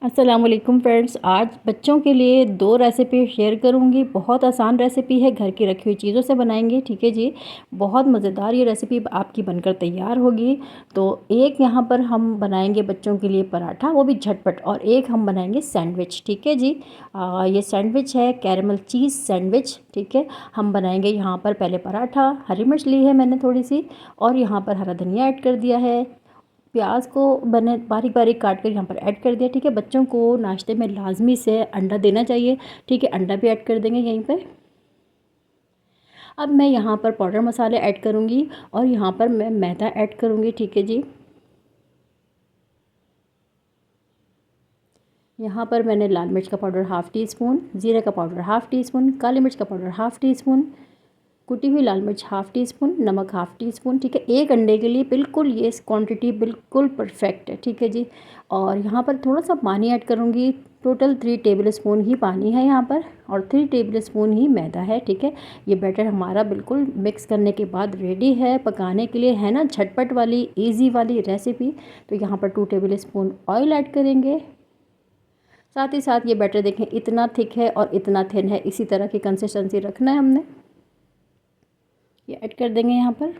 अस्सलामुअलैकुम फ्रेंड्स, आज बच्चों के लिए दो रेसिपी शेयर करूंगी। बहुत आसान रेसिपी है, घर की रखी हुई चीज़ों से बनाएंगे। ठीक है जी, बहुत मज़ेदार ये रेसिपी आपकी बनकर तैयार होगी। तो एक यहाँ पर हम बनाएंगे बच्चों के लिए पराठा, वो भी झटपट, और एक हम बनाएंगे सैंडविच। ठीक है जी, ये सैंडविच है कैरेमल चीज़ सैंडविच। ठीक है, हम बनाएंगे यहाँ पर पहले पराठा। हरी मिर्च ली है मैंने थोड़ी सी, और यहाँ पर हरा धनिया ऐड कर दिया है। प्याज को मैंने बारीक बारीक काट कर यहाँ पर ऐड कर दिया। ठीक है, बच्चों को नाश्ते में लाजमी से अंडा देना चाहिए। ठीक है, अंडा भी ऐड कर देंगे यहीं पे। अब मैं यहाँ पर पाउडर मसाले ऐड करूँगी और यहाँ पर मैं मैदा ऐड करूँगी। ठीक है जी, यहाँ पर मैंने लाल मिर्च का पाउडर हाफ़ टी स्पून, ज़ीरे का पाउडर हाफ़ टी स्पून, काली मिर्च का पाउडर हाफ़ टी स्पून, कुटी हुई लाल मिर्च हाफ़ टी स्पून, नमक हाफ़ टी स्पून। ठीक है, एक अंडे के लिए बिल्कुल ये क्वांटिटी बिल्कुल परफेक्ट है। ठीक है जी, और यहाँ पर थोड़ा सा पानी ऐड करूँगी। टोटल 3 टेबल स्पून ही पानी है यहाँ पर, और 3 टेबल स्पून ही मैदा है। ठीक है, ये बैटर हमारा बिल्कुल मिक्स करने के बाद रेडी है पकाने के लिए। है ना झटपट वाली ईजी वाली रेसिपी। तो यहाँ पर 2 टेबल स्पून ऑयल ऐड करेंगे। साथ ही साथ ये बैटर देखें इतना थिक है और इतना थिन है, इसी तरह की कंसिस्टेंसी रखना है हमने। ये ऐड कर देंगे यहाँ पर।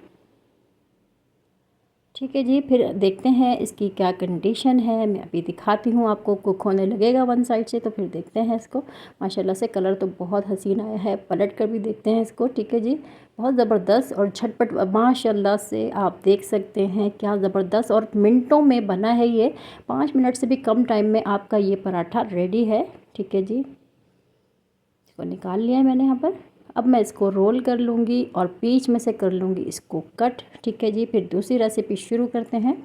ठीक है जी, फिर देखते हैं इसकी क्या कंडीशन है। मैं अभी दिखाती हूँ आपको। कुक होने लगेगा वन साइड से, तो फिर देखते हैं इसको। माशाल्लाह से कलर तो बहुत हसीन आया है। पलट कर भी देखते हैं इसको। ठीक है जी, बहुत ज़बरदस्त और झटपट माशाल्लाह से आप देख सकते हैं क्या ज़बरदस्त, और मिनटों में बना है ये। 5 मिनट से भी कम टाइम में आपका ये पराठा रेडी है। ठीक है जी, इसको निकाल लिया है मैंने यहाँ पर। अब मैं इसको रोल कर लूँगी और बीच में से कर लूँगी इसको कट। ठीक है जी, फिर दूसरी रेसिपी शुरू करते हैं।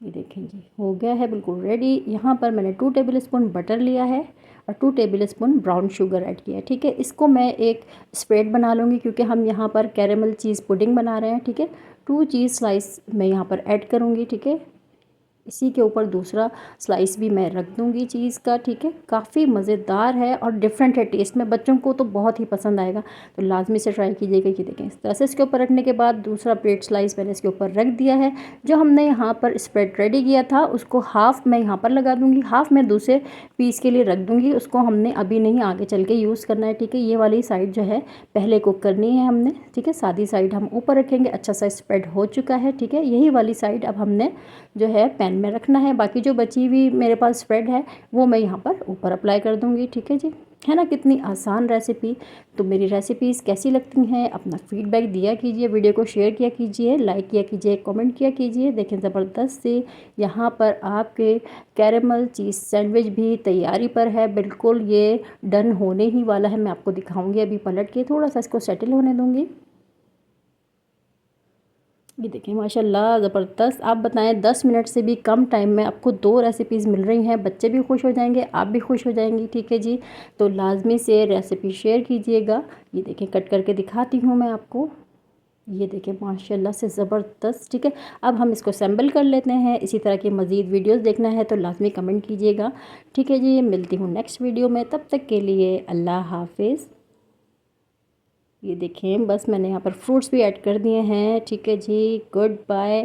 ये देखें जी, हो गया है बिल्कुल रेडी। यहाँ पर मैंने 2 टेबल स्पून बटर लिया है और 2 table spoon brown sugar add किया है। ठीक है, इसको मैं एक स्प्रेड बना लूँगी क्योंकि हम यहाँ पर कैरेमल चीज़ पुडिंग बना रहे हैं। ठीक है, 2 चीज़ स्लाइस मैं यहाँ पर ऐड करूँगी। ठीक है, इसी के ऊपर दूसरा स्लाइस भी मैं रख दूंगी चीज़ का। ठीक है, काफ़ी मज़ेदार है और डिफरेंट है टेस्ट में। बच्चों को तो बहुत ही पसंद आएगा, तो लाजमी से ट्राई कीजिएगा। कि देखें इस तरह से इसके ऊपर रखने के बाद दूसरा प्लेट स्लाइस मैंने इसके ऊपर रख दिया है। जो हमने यहाँ पर स्प्रेड रेडी किया था उसको हाफ़ मैं यहाँ पर लगा दूँगी, हाफ़ मैं दूसरे पीस के लिए रख दूँगी। उसको हमने अभी नहीं, आगे चल के यूज़ करना है। ठीक है, ये वाली साइड जो है पहले कुक करनी है हमने। ठीक है, सादी साइड हम ऊपर रखेंगे। अच्छा सा स्प्रेड हो चुका है। ठीक है, यही वाली साइड अब हमने जो है पैन में रखना है। बाकी जो बची हुई मेरे पास स्प्रेड है वो मैं यहाँ पर ऊपर अप्लाई कर दूँगी। ठीक है जी, है ना कितनी आसान रेसिपी। तो मेरी रेसिपीज़ कैसी लगती हैं अपना फीडबैक दिया कीजिए, वीडियो को शेयर किया कीजिए, लाइक किया कीजिए, कमेंट किया कीजिए। देखें ज़बरदस्त से यहाँ पर आपके कैरेमल चीज़ सैंडविच भी तैयारी पर है। बिल्कुल ये डन होने ही वाला है। मैं आपको दिखाऊंगी अभी पलट के, थोड़ा सा इसको सेटल होने दूँगी। ये देखिए माशाल्लाह ज़बरदस्त। आप बताएं 10 मिनट से भी कम टाइम में आपको 2 रेसिपीज़ मिल रही हैं। बच्चे भी खुश हो जाएंगे, आप भी खुश हो जाएंगी। ठीक है जी, तो लाजमी से रेसिपी शेयर कीजिएगा। ये देखें कट करके दिखाती हूँ मैं आपको। ये देखें माशाल्लाह से ज़बरदस्त। ठीक है, अब हम इसको असेंबल कर लेते हैं। इसी तरह की मज़ीद वीडियोस देखना है तो लाजमी कमेंट कीजिएगा। ठीक है जी, मिलती हूँ नेक्स्ट वीडियो में। तब तक के लिए अल्लाह हाफिज़। ये देखें बस मैंने यहाँ पर फ्रूट्स भी ऐड कर दिए हैं। ठीक है जी, गुड बाय।